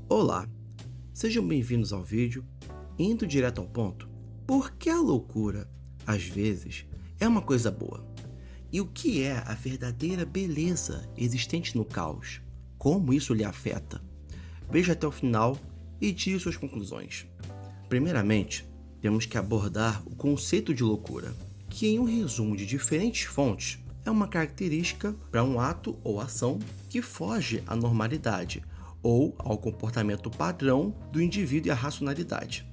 Olá, sejam bem-vindos ao vídeo. Indo direto ao ponto, por que a loucura, às vezes, é uma coisa boa? E o que é a verdadeira beleza existente no caos? Como isso lhe afeta? Veja até o final e tire suas conclusões. Primeiramente, temos que abordar o conceito de loucura, que em um resumo de diferentes fontes é uma característica para um ato ou ação que foge à normalidade ou ao comportamento padrão do indivíduo e à racionalidade.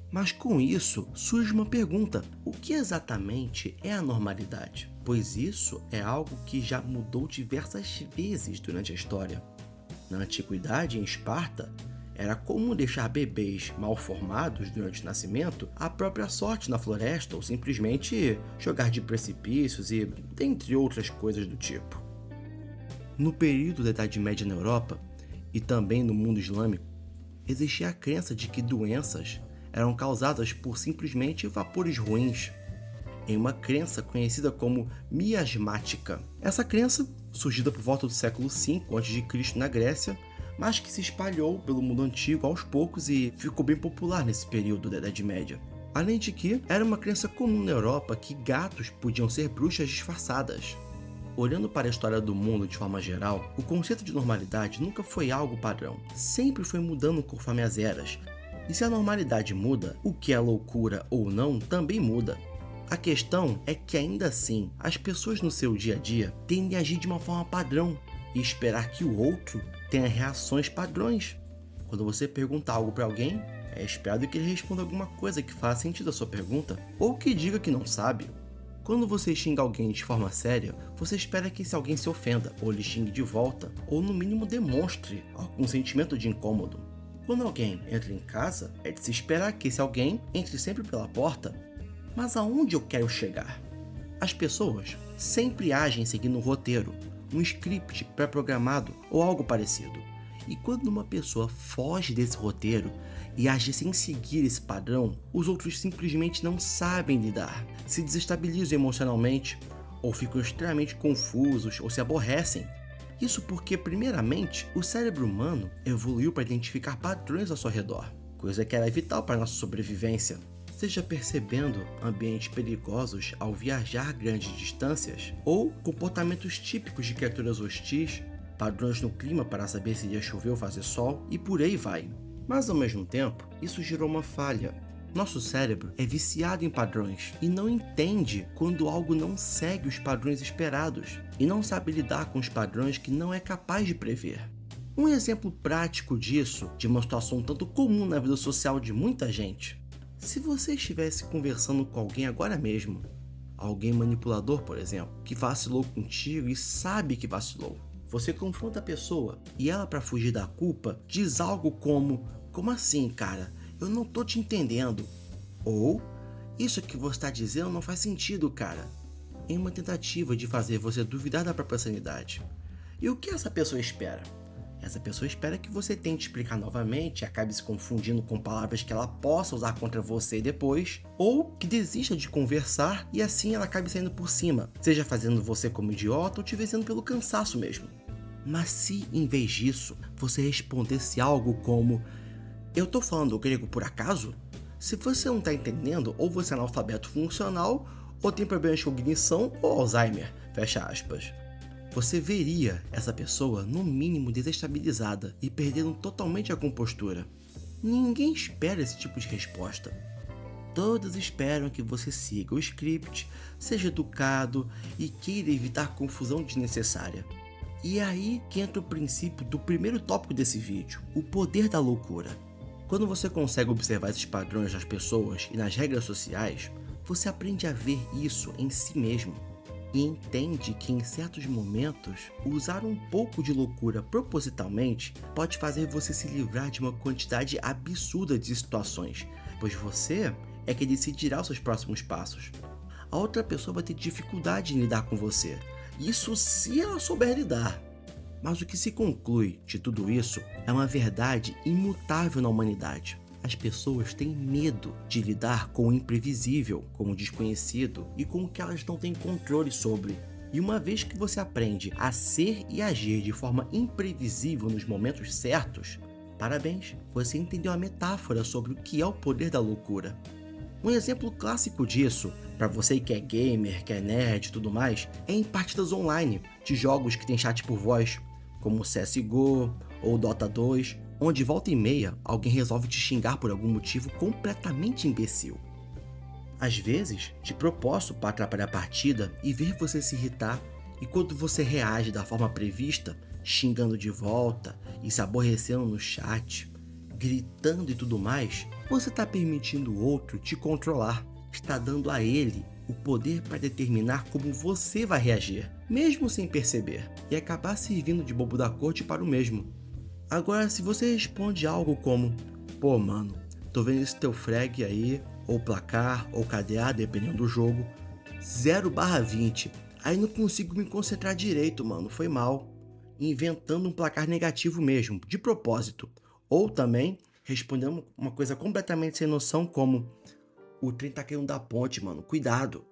Mas com isso surge uma pergunta: o que exatamente é a normalidade? Pois isso é algo que já mudou diversas vezes durante a história. Na antiguidade, em Esparta, era comum deixar bebês mal formados durante o nascimento à própria sorte na floresta ou simplesmente jogar de precipícios e dentre outras coisas do tipo. No período da Idade Média na Europa e também no mundo islâmico, existia a crença de que doenças eram causadas por simplesmente vapores ruins, em uma crença conhecida como miasmática. Essa crença, surgida por volta do século V a.C. na Grécia, mas que se espalhou pelo mundo antigo aos poucos e ficou bem popular nesse período da Idade Média. Além de que, era uma crença comum na Europa que gatos podiam ser bruxas disfarçadas. Olhando para a história do mundo de forma geral, o conceito de normalidade nunca foi algo padrão, sempre foi mudando conforme as eras. E se a normalidade muda, o que é loucura ou não também muda. A questão é que ainda assim, as pessoas no seu dia a dia tendem a agir de uma forma padrão e esperar que o outro tenha reações padrões. Quando você pergunta algo para alguém, é esperado que ele responda alguma coisa que faça sentido à sua pergunta ou que diga que não sabe. Quando você xinga alguém de forma séria, você espera que esse alguém se ofenda, ou lhe xingue de volta, ou no mínimo demonstre algum sentimento de incômodo. Quando alguém entra em casa, é de se esperar que esse alguém entre sempre pela porta. Mas aonde eu quero chegar? As pessoas sempre agem seguindo um roteiro, um script pré-programado ou algo parecido. E quando uma pessoa foge desse roteiro e age sem seguir esse padrão, os outros simplesmente não sabem lidar, se desestabilizam emocionalmente, ou ficam extremamente confusos ou se aborrecem. Isso porque, primeiramente, o cérebro humano evoluiu para identificar padrões ao seu redor, coisa que era vital para a nossa sobrevivência. Seja percebendo ambientes perigosos ao viajar grandes distâncias, ou comportamentos típicos de criaturas hostis, padrões no clima para saber se ia chover ou fazer sol, e por aí vai. Mas ao mesmo tempo, isso gerou uma falha. Nosso cérebro é viciado em padrões e não entende quando algo não segue os padrões esperados, e não sabe lidar com os padrões que não é capaz de prever. Um exemplo prático disso, de uma situação tanto comum na vida social de muita gente: se você estivesse conversando com alguém agora mesmo, alguém manipulador, por exemplo, que vacilou contigo e sabe que vacilou, você confronta a pessoa e ela, para fugir da culpa, diz algo como assim, cara? Eu não tô te entendendo. Ou, isso que você está dizendo não faz sentido, cara. Em uma tentativa de fazer você duvidar da própria sanidade. E o que essa pessoa espera? Essa pessoa espera que você tente explicar novamente e acabe se confundindo com palavras que ela possa usar contra você depois, ou que desista de conversar e assim ela acabe saindo por cima, seja fazendo você como idiota ou te vencendo pelo cansaço mesmo. Mas se, em vez disso, você respondesse algo como: eu tô falando grego por acaso? Se você não tá entendendo, ou você é analfabeto funcional, ou tem problemas de cognição ou Alzheimer, fecha aspas. Você veria essa pessoa no mínimo desestabilizada e perdendo totalmente a compostura. Ninguém espera esse tipo de resposta. Todos esperam que você siga o script, seja educado e queira evitar confusão desnecessária. E é aí que entra o princípio do primeiro tópico desse vídeo, o poder da loucura. Quando você consegue observar esses padrões nas pessoas e nas regras sociais, você aprende a ver isso em si mesmo. E entende que em certos momentos, usar um pouco de loucura propositalmente pode fazer você se livrar de uma quantidade absurda de situações, pois você é que decidirá os seus próximos passos. A outra pessoa vai ter dificuldade em lidar com você, isso se ela souber lidar. Mas o que se conclui de tudo isso é uma verdade imutável na humanidade. As pessoas têm medo de lidar com o imprevisível, com o desconhecido e com o que elas não têm controle sobre. E uma vez que você aprende a ser e agir de forma imprevisível nos momentos certos, Parabéns, você entendeu a metáfora sobre o que é o poder da loucura. Um exemplo clássico disso, para você que é gamer, que é nerd e tudo mais, é em partidas online de jogos que tem chat por voz, como CSGO ou Dota 2, onde volta e meia alguém resolve te xingar por algum motivo completamente imbecil. Às vezes, de propósito para atrapalhar a partida e ver você se irritar, e quando você reage da forma prevista, xingando de volta e se aborrecendo no chat, gritando e tudo mais, você está permitindo o outro te controlar, está dando a ele o poder para determinar como você vai reagir, mesmo sem perceber, e acabar servindo de bobo da corte para o mesmo. Agora, se você responde algo como: pô mano, tô vendo esse teu frag aí, ou placar, ou KDA, dependendo do jogo, 0/20, aí não consigo me concentrar direito, mano, foi mal. Inventando um placar negativo mesmo, de propósito. Ou também respondendo uma coisa completamente sem noção como: o trem tá caindo da ponte, mano, cuidado.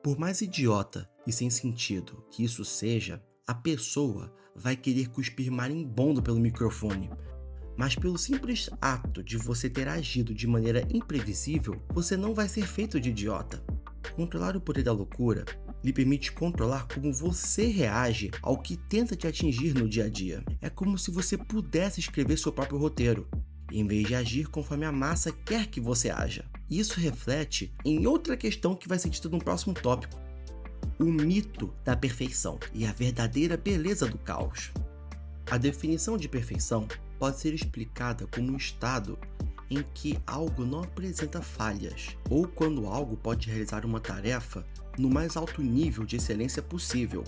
Por mais idiota e sem sentido que isso seja, a pessoa vai querer cuspir marimbondo pelo microfone. Mas pelo simples ato de você ter agido de maneira imprevisível, você não vai ser feito de idiota. Controlar o poder da loucura lhe permite controlar como você reage ao que tenta te atingir no dia a dia. É como se você pudesse escrever seu próprio roteiro, em vez de agir conforme a massa quer que você haja. Isso reflete em outra questão que vai ser dita no próximo tópico: o mito da perfeição e a verdadeira beleza do caos. A definição de perfeição pode ser explicada como um estado em que algo não apresenta falhas, ou quando algo pode realizar uma tarefa no mais alto nível de excelência possível.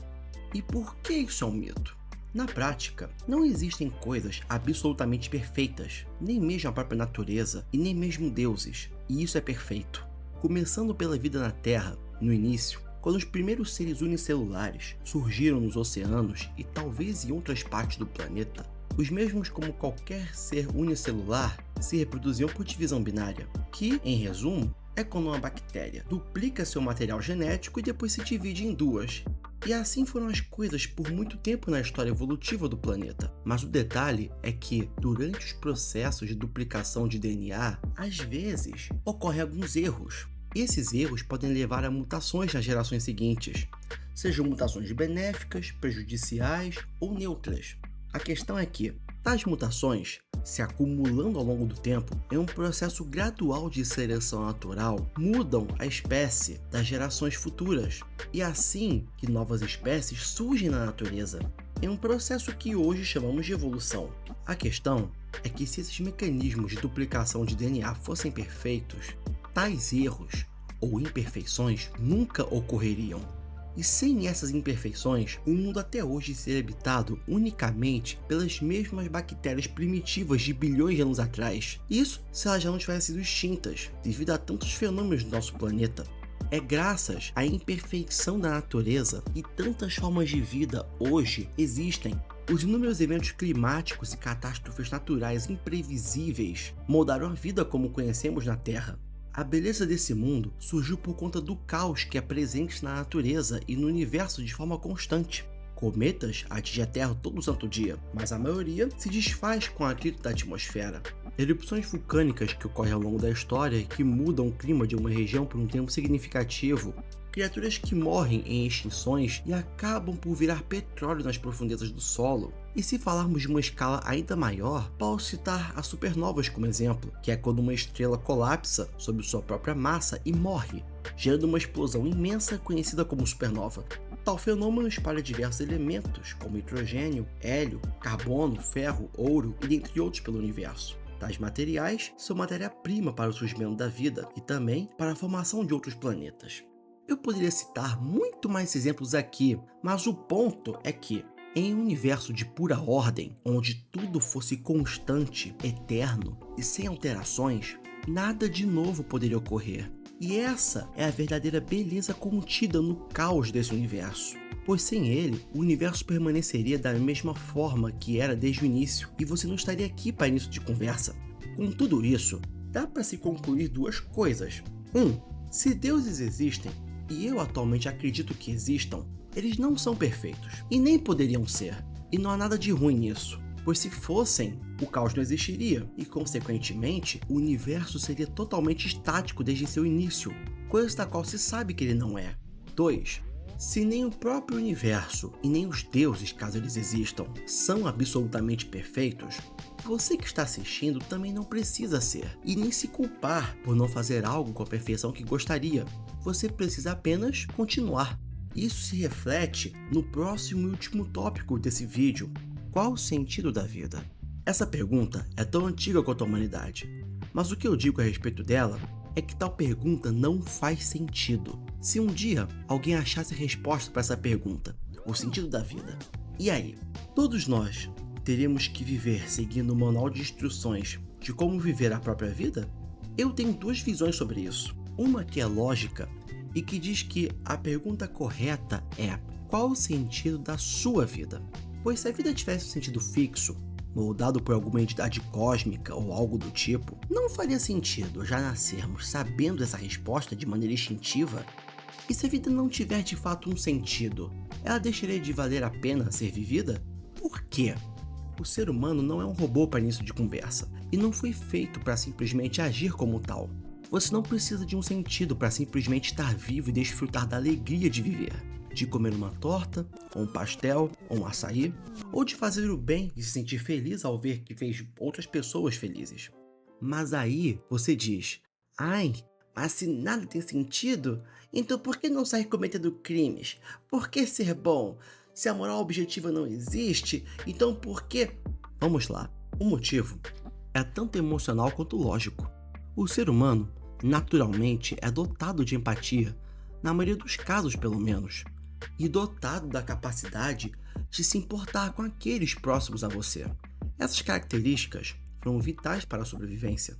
E por que isso é um mito? Na prática, não existem coisas absolutamente perfeitas, nem mesmo a própria natureza e nem mesmo deuses, e isso é perfeito. Começando pela vida na Terra, no início, quando os primeiros seres unicelulares surgiram nos oceanos e talvez em outras partes do planeta, os mesmos como qualquer ser unicelular se reproduziam por divisão binária, que, em resumo, é quando uma bactéria duplica seu material genético e depois se divide em duas. E assim foram as coisas por muito tempo na história evolutiva do planeta. Mas o detalhe é que, durante os processos de duplicação de DNA, às vezes ocorrem alguns erros. Esses erros podem levar a mutações nas gerações seguintes, sejam mutações benéficas, prejudiciais ou neutras. A questão é que, tais mutações, se acumulando ao longo do tempo, em um processo gradual de seleção natural, mudam a espécie das gerações futuras, e assim que novas espécies surgem na natureza, em um processo que hoje chamamos de evolução. A questão é que se esses mecanismos de duplicação de DNA fossem perfeitos, tais erros ou imperfeições nunca ocorreriam. E sem essas imperfeições, o mundo até hoje seria habitado unicamente pelas mesmas bactérias primitivas de bilhões de anos atrás. Isso se elas já não tivessem sido extintas, devido a tantos fenômenos do nosso planeta. É graças à imperfeição da natureza que tantas formas de vida hoje existem. Os inúmeros eventos climáticos e catástrofes naturais imprevisíveis moldaram a vida como conhecemos na Terra. A beleza desse mundo surgiu por conta do caos que é presente na natureza e no universo de forma constante. Cometas atingem a Terra todo santo dia, mas a maioria se desfaz com o atrito da atmosfera. Erupções vulcânicas que ocorrem ao longo da história e que mudam o clima de uma região por um tempo significativo. Criaturas que morrem em extinções e acabam por virar petróleo nas profundezas do solo. E se falarmos de uma escala ainda maior, posso citar as supernovas como exemplo, que é quando uma estrela colapsa sob sua própria massa e morre, gerando uma explosão imensa conhecida como supernova. Tal fenômeno espalha diversos elementos, como hidrogênio, hélio, carbono, ferro, ouro e dentre outros pelo universo. Tais materiais são matéria-prima para o surgimento da vida e também para a formação de outros planetas. Eu poderia citar muito mais exemplos aqui, mas o ponto é que, em um universo de pura ordem, onde tudo fosse constante, eterno e sem alterações, nada de novo poderia ocorrer. E essa é a verdadeira beleza contida no caos desse universo. Pois sem ele, o universo permaneceria da mesma forma que era desde o início, e você não estaria aqui para início de conversa. Com tudo isso, dá para se concluir duas coisas. Se deuses existem, e eu atualmente acredito que existam, eles não são perfeitos, e nem poderiam ser, e não há nada de ruim nisso. pois se fossem, o caos não existiria e, consequentemente, o universo seria totalmente estático desde seu início, coisa da qual se sabe que ele não é. 2. Se nem o próprio universo e nem os deuses, caso eles existam, são absolutamente perfeitos, você que está assistindo também não precisa ser, e nem se culpar por não fazer algo com a perfeição que gostaria. Você precisa apenas continuar. Isso se reflete no próximo e último tópico desse vídeo. Qual o sentido da vida? Essa pergunta é tão antiga quanto a humanidade, mas o que eu digo a respeito dela é que tal pergunta não faz sentido. Se um dia alguém achasse a resposta para essa pergunta, o sentido da vida, e aí? Todos nós teríamos que viver seguindo o manual de instruções de como viver a própria vida? Eu tenho duas visões sobre isso. Uma que é lógica e que diz que a pergunta correta é: qual o sentido da sua vida? Pois se a vida tivesse um sentido fixo, moldado por alguma entidade cósmica ou algo do tipo, não faria sentido já nascermos sabendo essa resposta de maneira instintiva? E se a vida não tiver de fato um sentido, ela deixaria de valer a pena ser vivida? Por quê? O ser humano não é um robô para início de conversa, e não foi feito para simplesmente agir como tal. Você não precisa de um sentido para simplesmente estar vivo e desfrutar da alegria de viver, de comer uma torta, ou um pastel, ou um açaí, ou de fazer o bem e se sentir feliz ao ver que fez outras pessoas felizes. Mas aí você diz: ai, mas se nada tem sentido, então por que não sair cometendo crimes? Por que ser bom? Se a moral objetiva não existe, então por que? Vamos lá. O motivo é tanto emocional quanto lógico. O ser humano, naturalmente, é dotado de empatia, na maioria dos casos pelo menos, e dotado da capacidade de se importar com aqueles próximos a você. Essas características foram vitais para a sobrevivência,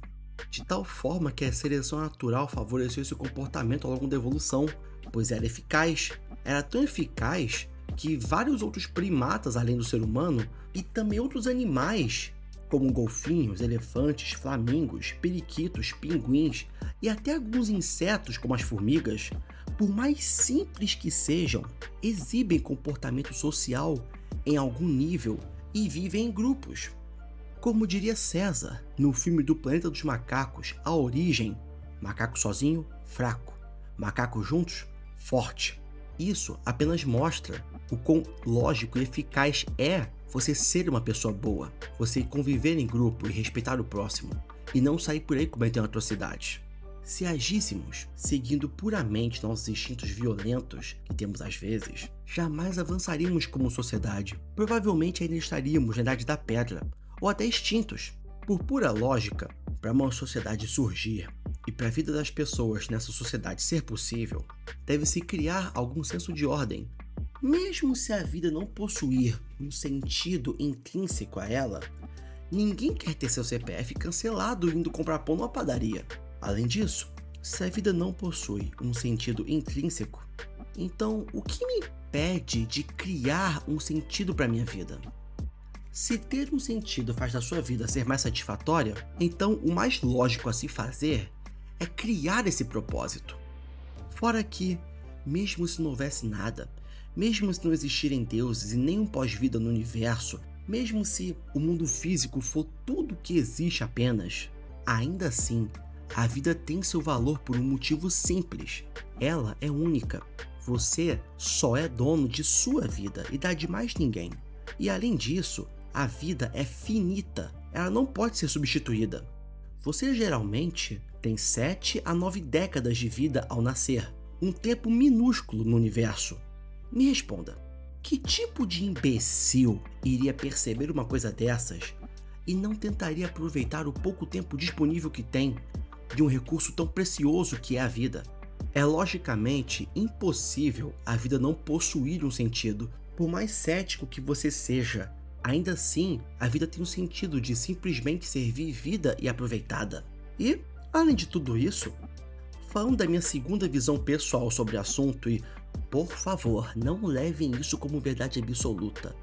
de tal forma que a seleção natural favoreceu esse comportamento ao longo da evolução, pois era eficaz. Era tão eficaz que vários outros primatas além do ser humano e também outros animais, como golfinhos, elefantes, flamingos, periquitos, pinguins e até alguns insetos como as formigas, por mais simples que sejam, exibem comportamento social em algum nível e vivem em grupos. Como diria César no filme do Planeta dos Macacos, A Origem: macaco sozinho, fraco; macacos juntos, forte. Isso apenas mostra o quão lógico e eficaz é você ser uma pessoa boa, você conviver em grupo e respeitar o próximo, e não sair por aí cometendo atrocidades. Se agíssemos seguindo puramente nossos instintos violentos, que temos às vezes, jamais avançaríamos como sociedade. Provavelmente ainda estaríamos na Idade da Pedra, ou até extintos. Por pura lógica, para uma sociedade surgir e para a vida das pessoas nessa sociedade ser possível, deve-se criar algum senso de ordem. Mesmo se a vida não possuir um sentido intrínseco a ela, ninguém quer ter seu CPF cancelado indo comprar pão numa padaria. Além disso, se a vida não possui um sentido intrínseco, então o que me impede de criar um sentido para minha vida? Se ter um sentido faz da sua vida ser mais satisfatória, então o mais lógico a se fazer é criar esse propósito. Fora que, mesmo se não houvesse nada, mesmo se não existirem deuses e nenhum pós-vida no universo, mesmo se o mundo físico for tudo que existe apenas, ainda assim, a vida tem seu valor por um motivo simples. Ela é única. Você só é dono de sua vida e da de mais ninguém. E além disso, a vida é finita. Ela não pode ser substituída. Você geralmente tem 7 a 9 décadas de vida ao nascer, um tempo minúsculo no universo. Me responda, que tipo de imbecil iria perceber uma coisa dessas e não tentaria aproveitar o pouco tempo disponível que tem de um recurso tão precioso que é a vida? É logicamente impossível a vida não possuir um sentido, por mais cético que você seja. Ainda assim, a vida tem um sentido de simplesmente ser vivida e aproveitada. E, além de tudo isso, falando da minha segunda visão pessoal sobre o assunto, e por favor, não levem isso como verdade absoluta.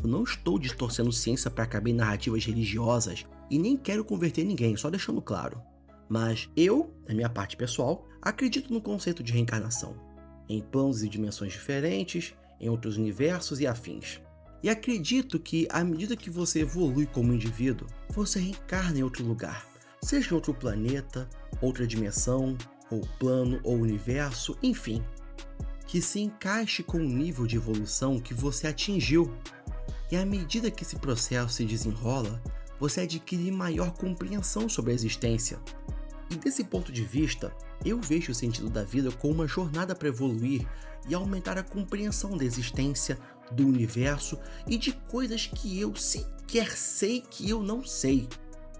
Eu não estou distorcendo ciência para caber em narrativas religiosas e nem quero converter ninguém, só deixando claro. Mas eu, na minha parte pessoal, acredito no conceito de reencarnação, em planos e dimensões diferentes, em outros universos e afins. E acredito que, à medida que você evolui como indivíduo, você reencarna em outro lugar, seja em outro planeta, outra dimensão, ou plano, ou universo, enfim, que se encaixe com o nível de evolução que você atingiu. E à medida que esse processo se desenrola, você adquire maior compreensão sobre a existência. E desse ponto de vista, eu vejo o sentido da vida como uma jornada para evoluir e aumentar a compreensão da existência, do universo e de coisas que eu sequer sei que eu não sei.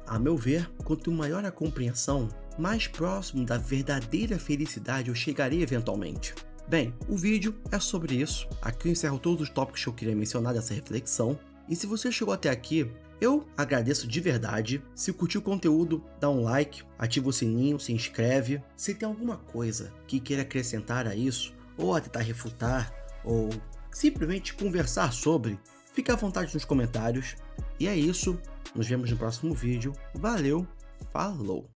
A meu ver, quanto maior a compreensão, mais próximo da verdadeira felicidade eu chegarei eventualmente. Bem, o vídeo é sobre isso. Aqui eu encerro todos os tópicos que eu queria mencionar dessa reflexão. E se você chegou até aqui, eu agradeço de verdade. Se curtiu o conteúdo, dá um like, ativa o sininho, se inscreve. Se tem alguma coisa que queira acrescentar a isso, ou a tentar refutar, ou simplesmente conversar sobre, fique à vontade nos comentários. E é isso, nos vemos no próximo vídeo. Valeu, falou!